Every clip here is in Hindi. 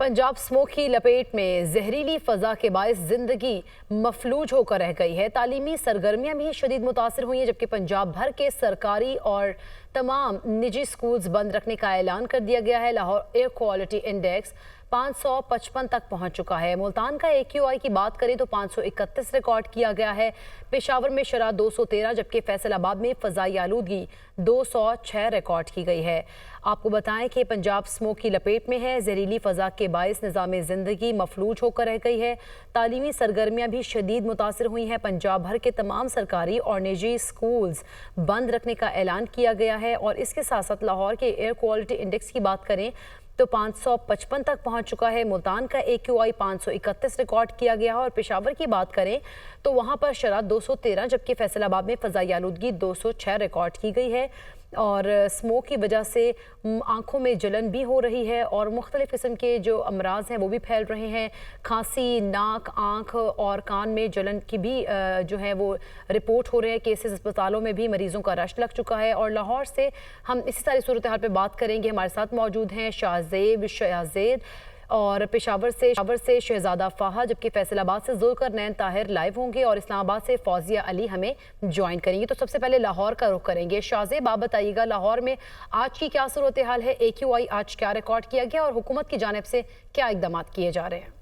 पंजाब स्मोक की लपेट में जहरीली फजा के बायस जिंदगी मफलूज होकर रह गई है। तालीमी सरगर्मियां भी शदीद मुतासर हुई हैं, जबकि पंजाब भर के सरकारी और तमाम निजी स्कूल्स बंद रखने का ऐलान कर दिया गया है। लाहौर एयर क्वालिटी इंडेक्स 555 तक पहुंच चुका है। मुल्तान का AQI की बात करें तो 531 रिकॉर्ड किया गया है। पेशावर में शरह 213, जबकि फैसलाबाद में फ़ज़ाई आलूदगी 206 रिकॉर्ड की गई है। आपको बताएं कि पंजाब स्मोक की लपेट में है। जहरीली फ़ज़ा के बायस निज़ाम ज़िंदगी मफलूज होकर रह गई है। तालीमी सरगर्मियाँ भी शदीद मुतासर हुई हैं। पंजाब भर के तमाम सरकारी और निजी स्कूल्स बंद रखने का ऐलान किया गया है। और इसके साथ साथ लाहौर के एयर क्वालिटी इंडेक्स की बात करें तो 555 तक पहुंच चुका है। मुल्तान का AQI 531 रिकॉर्ड किया गया है। और पेशावर की बात करें तो वहां पर शरह 213, जबकि फैसलाबाद में फ़ज़ाई आलूदगी 206 रिकॉर्ड की गई है। और स्मोक की वजह से आंखों में जलन भी हो रही है और मुख्तलिफ़ किस्म के जो अमराज हैं वो भी फैल रहे हैं। खांसी, नाक, आँख और कान में जलन की भी जो है वो रिपोर्ट हो रहे हैं। केसेस अस्पतालों में भी मरीजों का रश लग चुका है। और लाहौर से हम इसी सारी सूरत हाल पर बात करेंगे। हमारे साथ मौजूद हैं शाहजेब शयाजेद और पेशावर से शहजादा फाहा, जबकि फैसलाबाद से जुल्कर नैन ताहिर लाइव होंगे और इस्लामाबाद से फौजिया अली हमें ज्वाइन करेंगी। तो सबसे पहले लाहौर का रुख करेंगे। शाहजेब, आप बताइएगा लाहौर में आज की क्या सूरत हाल है? AQI आज क्या रिकॉर्ड किया गया और हुकूमत की जानिब से क्या इकदाम किए जा रहे हैं?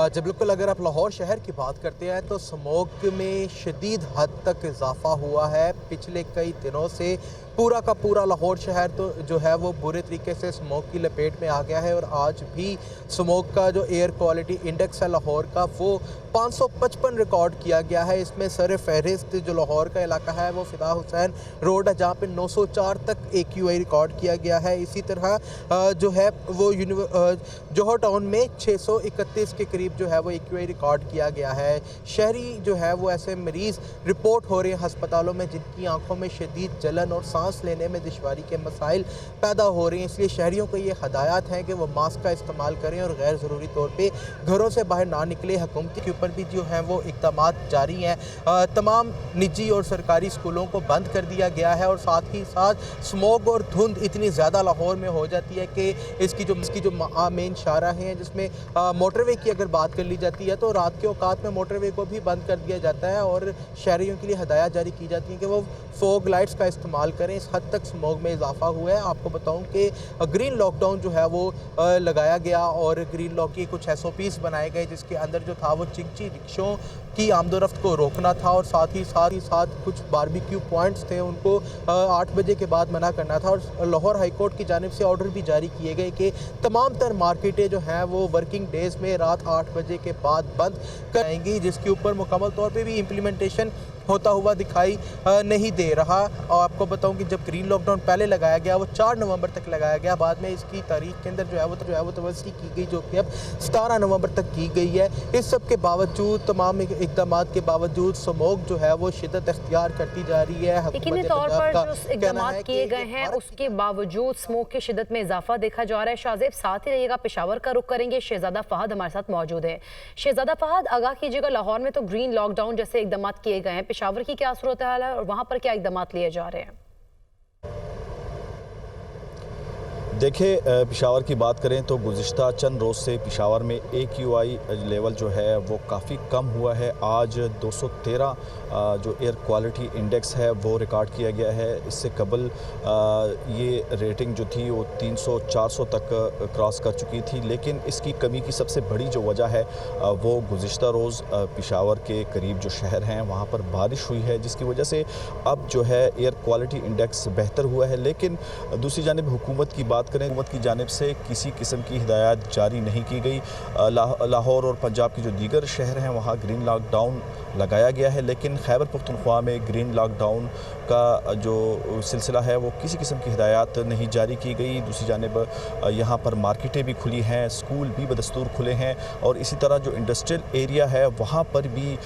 जब बिल्कुल अगर आप लाहौर शहर की बात करते हैं तो स्मोक में शदीद हद तक इजाफा हुआ है। पिछले कई दिनों से पूरा का पूरा लाहौर शहर तो जो है वो बुरे तरीके से स्मोक की लपेट में आ गया है। और आज भी स्मोक का जो एयर क्वालिटी इंडेक्स है लाहौर का वो 555 रिकॉर्ड किया गया है। इसमें सर फहरिस्त जो लाहौर का इलाका है वो फिदा हुसैन रोड है, जहाँ पे 904 तक AQI रिकॉर्ड किया गया है। इसी तरह जो है वो जोहर टाउन में 631 के करीब जो है वो AQI रिकॉर्ड किया गया है। शहरी जो है वो ऐसे मरीज़ रिपोर्ट हो रहे हैं अस्पतालों में जिनकी आंखों में शदीद जलन और सांस लेने में दुश्वारी के मसाइल पैदा हो रहे हैं। इसलिए शहरियों को ये हदायत हैं कि वो मास्क का इस्तेमाल करें और गैर ज़रूरी तौर पे घरों से बाहर ना निकले। हुकूमत के ऊपर भी जो हैं वो इक़दाम जारी हैं। तमाम निजी और सरकारी स्कूलों को बंद कर दिया गया है। और साथ ही साथ स्मोक और धुंध इतनी ज़्यादा लाहौर में हो जाती है कि इसकी जो मेन शाहराहें हैं जिसमें मोटरवे की अगर बात कर ली जाती है तो रात के औकात में मोटरवे को भी बंद कर दिया जाता है और शहरियों के लिए हदायत जारी की जाती है कि वो फोग लाइट्स का इस्तेमाल करें। इस हद तक स्मोक में इजाफा हुआ है। आपको बताऊं कि ग्रीन लॉकडाउन जो है वो लगाया गया और ग्रीन लॉक के कुछ SOPs बनाए गए जिसके अंदर जो था वो चिंची रिक्शों की आमदोरफ्त को रोकना था और साथ ही साथ कुछ बारबेक्यू पॉइंट्स थे उनको 8 बजे के बाद मना करना था। और लाहौर हाई कोर्ट की जानिब से ऑर्डर भी जारी किए गए कि तमाम तर मार्केटें जो हैं वो वर्किंग डेज़ में रात 8 बजे के बाद बंद कराएंगी, जिसके ऊपर मुकम्मल तौर पे भी इम्प्लीमेंटेशन होता हुआ दिखाई नहीं दे रहा। और आपको बताऊं कि जब ग्रीन लॉकडाउन पहले लगाया गया वो 4 नवंबर तक लगाया गया, बाद में इसकी तारीख के अंदर जो है वो तवस्सी की गई जो कि अब 17 नवंबर तक की गई है। इस सब के बावजूद, तमाम इक़दाम के बावजूद स्मोक जो है वो शिद्दत इख्तियार करती जा रही है। यकीनी तौर पर जो इक़दाम किए गए हैं उसके बावजूद स्मोक की शिद्दत में इजाफा देखा जा रहा है। शाहजेब, साथ ही रहिएगा, पेशावर का रुख करेंगे। शहजादा फहद हमारे साथ मौजूद है। शहजादा फहद, आगाह कीजिएगा, लाहौर में तो ग्रीन लॉकडाउन जैसे इक़दाम किए गए हैं, पेशावर की क्या सूरत हाल है और वहां पर क्या इक़दाम लिए जा रहे हैं? देखिए, पेशावर की बात करें तो गुज़िश्ता चंद रोज़ से पेशावर में AQI लेवल जो है वो काफ़ी कम हुआ है। आज 213 जो एयर क्वालिटी इंडेक्स है वो रिकॉर्ड किया गया है। इससे कबल ये रेटिंग जो थी वो 300-400 तक क्रॉस कर चुकी थी। लेकिन इसकी कमी की सबसे बड़ी जो वजह है वो गुज़िश्ता रोज़ पेशावर के करीब जो शहर हैं वहाँ पर बारिश हुई है, जिसकी वजह से अब जो है एयर क्वालिटी इंडेक्स बेहतर हुआ है। लेकिन दूसरी जानिब हुकूमत की बात करें, हुकूमत की जानिब से किसी किस्म की हिदायत जारी नहीं की गई। लाहौर और पंजाब के जो दीगर शहर हैं वहाँ ग्रीन लॉकडाउन लगाया गया है, लेकिन खैबर पख्तूनख्वा में ग्रीन लॉकडाउन का जो सिलसिला है वो किसी किस्म की हिदायत नहीं जारी की गई। दूसरी जानिब यहाँ पर मार्केटें भी खुली हैं, स्कूल भी बदस्तूर खुले हैं और इसी तरह जो इंडस्ट्रियल एरिया है वहाँ पर भी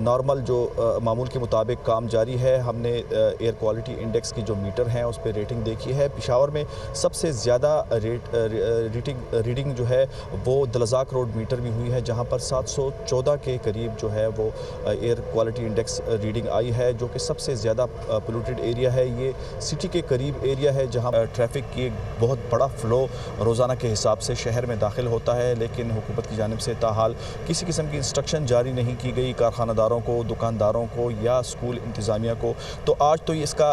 नॉर्मल जो मामूल के मुताबिक काम जारी है। हमने एयर क्वालिटी इंडेक्स की जो मीटर हैं उस पर रेटिंग देखी है। पेशावर में सबसे ज़्यादा रीडिंग जो है वो दलजाक रोड मीटर में हुई है, जहाँ पर 714 के करीब जो है वो air quality index reading I है, जो कि सबसे ज़्यादा पोल्यूटेड एरिया है। ये सिटी के करीब एरिया है जहाँ ट्रैफिक की एक बहुत बड़ा फ़्लो रोज़ाना के हिसाब से शहर में दाखिल होता है, लेकिन हुकूमत की जानिब से ताहाल किसी किस्म की इंस्ट्रक्शन जारी नहीं की गई कारखानादारों को, दुकानदारों को या स्कूल इंतज़ामिया को। तो आज तो इसका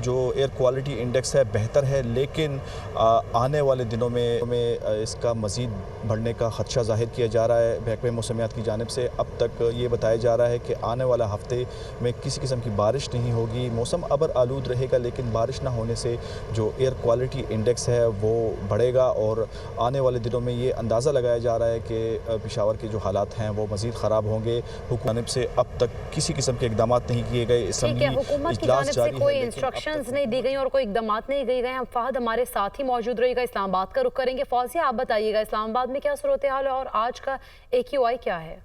जो एयर क्वालिटी इंडेक्स है बेहतर है, लेकिन आने वाले दिनों में इसका मज़ीद बढ़ने का ख़दशा ज़ाहिर किया जा रहा है महकमे मौसमियात की जानिब से। अब तक ये बताया जा रहा है कि आने वाला हफ्ते में किसी किस्म की बारिश नहीं होगी, मौसम अबर आलूद रहेगा, लेकिन बारिश ना होने से जो एयर क्वालिटी इंडेक्स है वो बढ़ेगा और आने वाले दिनों में ये अंदाज़ा लगाया जा रहा है कि पेशावर के जो हालात हैं वो मज़ीद ख़राब होंगे। हुकूमत से अब तक किसी किस्म के इकदाम नहीं किए गए। हुकूमत की जानिब से कोई इंस्ट्रक्शंस नहीं दी गई और कोई इकदाम नहीं किए गए। हम फहद हमारे साथ ही मौजूद रहेगा, इस्लामाबाद का रुख करेंगे। फौजिया, आप बताइएगा इस्लामाबाद में क्या सूरत हाल है और आज का AQI क्या है?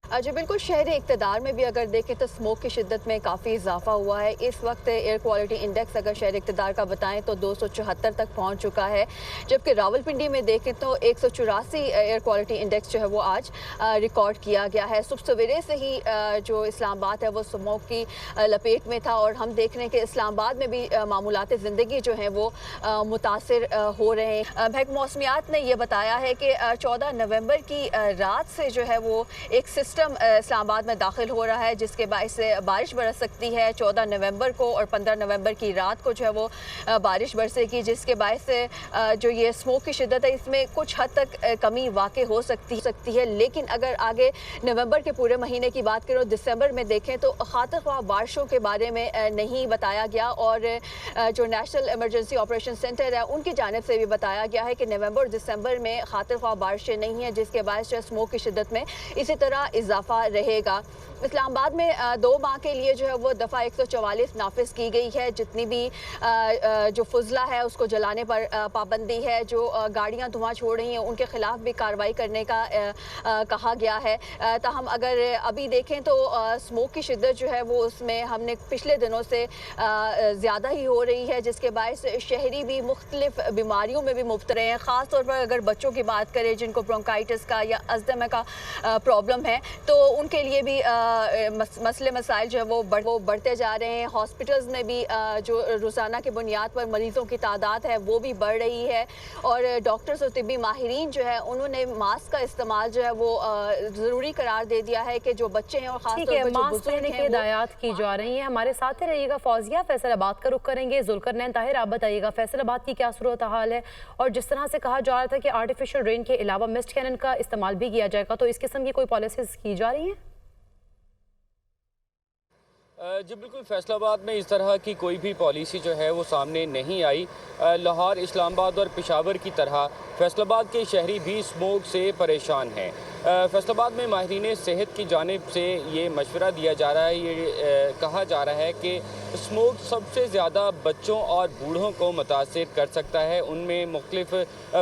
जी बिल्कुल, शहरी इक़्तिदार में भी अगर देखें तो स्मोक की शिद्दत में काफ़ी इजाफा हुआ है। इस वक्त एयर क्वालिटी इंडेक्स अगर शहरी इक़्तिदार का बताएं तो 274 तक पहुंच चुका है, जबकि रावलपिंडी में देखें तो 184 एयर क्वालिटी इंडेक्स जो है वो आज रिकॉर्ड किया गया है। सुबह सवेरे से ही जो इस्लामाबाद है वो स्मोक की लपेट में था और हम देख रहे हैं कि इस्लामाबाद में भी मामूलात ज़िंदगी जो हैं वो मुतासिर हो रहे हैं। महकमा मौसमियात ने यह बताया है कि 14 नवंबर की रात से जो है वो एक सिस्टम इस्लामाबाद में दाखिल हो रहा है, जिसके बायस से बारिश बरस सकती है 14 नवंबर को और 15 नवंबर की रात को जो है वो बारिश बरसेगी, जिसके बायस से जो ये स्मोक की शिद्दत है इसमें कुछ हद तक कमी वाक़ई हो सकती है। लेकिन अगर आगे नवंबर के पूरे महीने की बात करें, दिसंबर में देखें तो खातिर ख्वाह बारिशों के बारे में नहीं बताया गया और जो नेशनल इमरजेंसी ऑपरेशन सेंटर है उनकी जानिब से भी बताया गया है कि नवंबर और दिसंबर में खातिर ख्वाह बारिशें नहीं हैं, जिसके बायस जो स्मोक की शिद्दत में इसी तरह इजाफा रहेगा। इस्लामाबाद में 2 माह के लिए जो है वो दफ़ा 144 नाफिज की गई है। जितनी भी जो फुजला है उसको जलाने पर पाबंदी है, जो गाड़ियां धुआं छोड़ रही हैं उनके खिलाफ भी कार्रवाई करने का कहा गया है। ताहम अगर अभी देखें तो स्मोक की शिद्दत जो है वो उसमें हमने पिछले दिनों से ज़्यादा ही हो रही है, जिसके बायस शहरी भी मुख्तलिफ बीमारियों में भी मुब्तला हैं। ख़ास तौर पर अगर बच्चों की बात करें जिनको ब्रोंकाइटिस का या अस्थमा का प्रॉब्लम है तो उनके लिए भी मसले मसाइल जो है वो बढ़ते जा रहे हैं। हॉस्पिटल्स में भी जो रोज़ाना की बुनियाद पर मरीज़ों की तादाद है वो भी बढ़ रही है और डॉक्टर्स और तिब्बी माहिरीन जो है उन्होंने मास्क का इस्तेमाल जो है वो ज़रूरी करार दे दिया है कि जो बच्चे हैं और ख़ास तौर पर जो बुजुर्ग हैं हिदायत की जा रही है। हमारे साथ ही रहिएगा। फौजिया, फैसलाबाद का रुख करेंगे। जुल्करनैन ताहिर, आप बताइएगा फैसलाबाद की क्या सूरत हाल है और जिस तरह से कहा जा रहा था कि आर्टिफिशियल रेन के अलावा मिस्ट कैनन का इस्तेमाल भी किया जाएगा, तो इस किस्म की कोई पॉलिसीज की जा रही हैं? जी बिल्कुल, फैसलाबाद में इस तरह की कोई भी पॉलिसी जो है वो सामने नहीं आई। लाहौर, इस्लामाबाद और पेशावर की तरह फैसलाबाद के शहरी भी स्मोक से परेशान हैं। फैसलाबाद में माहिरीन सेहत की जानिब से ये मशवरा दिया जा रहा है, ये कहा जा रहा है कि स्मोक सबसे ज़्यादा बच्चों और बूढ़ों को मुतासिर कर सकता है, उनमें मुख्तलिफ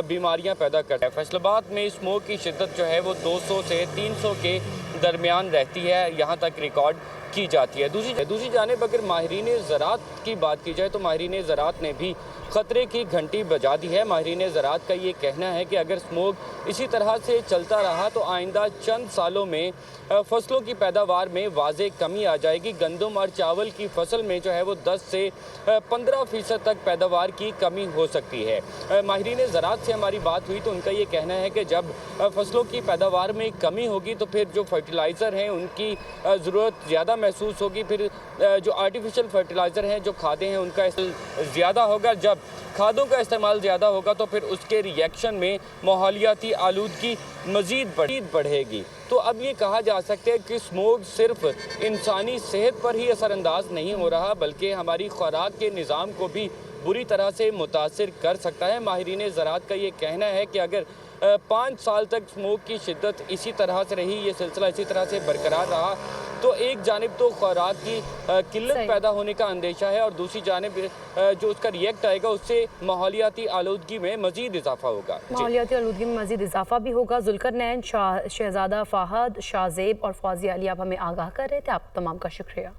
बीमारियाँ पैदा करता है। फैसलाबाद में स्मोक की शिद्दत जो है वो 200 से 300 के दरमियान रहती है, यहाँ तक रिकॉर्ड की जाती है। दूसरी जानिब अगर माहिरीन ज़राअत की बात की जाए तो माहिरीन ज़राअत ने भी ख़तरे की घंटी बजा दी है। माहिरीन ज़राअत का ये कहना है कि अगर स्मोक इसी तरह से चलता रहा तो आइंदा चंद सालों में फसलों की पैदावार में वाज़े कमी आ जाएगी। गंदम और चावल की फसल में जो है वो 10 से 15% तक पैदावार की कमी हो सकती है। माहिरीन ज़राअत से हमारी बात हुई तो उनका ये कहना है कि जब फसलों की पैदावार में कमी होगी तो फिर जो फर्टिलाइज़र हैं उनकी ज़रूरत ज़्यादा महसूस होगी, फिर जो आर्टिफिशियल फर्टिलाइज़र हैं, जो खादें हैं, उनका ज़्यादा होगा। जब खादों का इस्तेमाल ज़्यादा होगा तो फिर उसके रिएक्शन में माहौलियाती आलूदगी मज़ीद बढ़ेगी। तो अब ये कहा जा सकता है कि स्मोक सिर्फ इंसानी सेहत पर ही असरअंदाज नहीं हो रहा, बल्कि हमारी खुराक के निज़ाम को भी बुरी तरह से मुतासिर कर सकता है। माहिरीन ज़राअत का ये कहना है कि अगर 5 साल तक स्मोक की शिद्दत इसी तरह से रही, ये सिलसिला इसी तरह से बरकरार रहा, तो एक जानिब तो खुराक की किल्लत पैदा होने का अंदेशा है और दूसरी जानिब जो उसका रिएक्ट आएगा उससे माहौलियाती आलूदगी में मज़ीद इजाफा होगा। माहौलियाती आलूदगी में मज़ीद इजाफा भी होगा। जुल्करनैन, शहजादा फ़हद, शाहज़ेब और फौजिया अली आप हमें आगाह कर रहे थे। आप तमाम का शुक्रिया।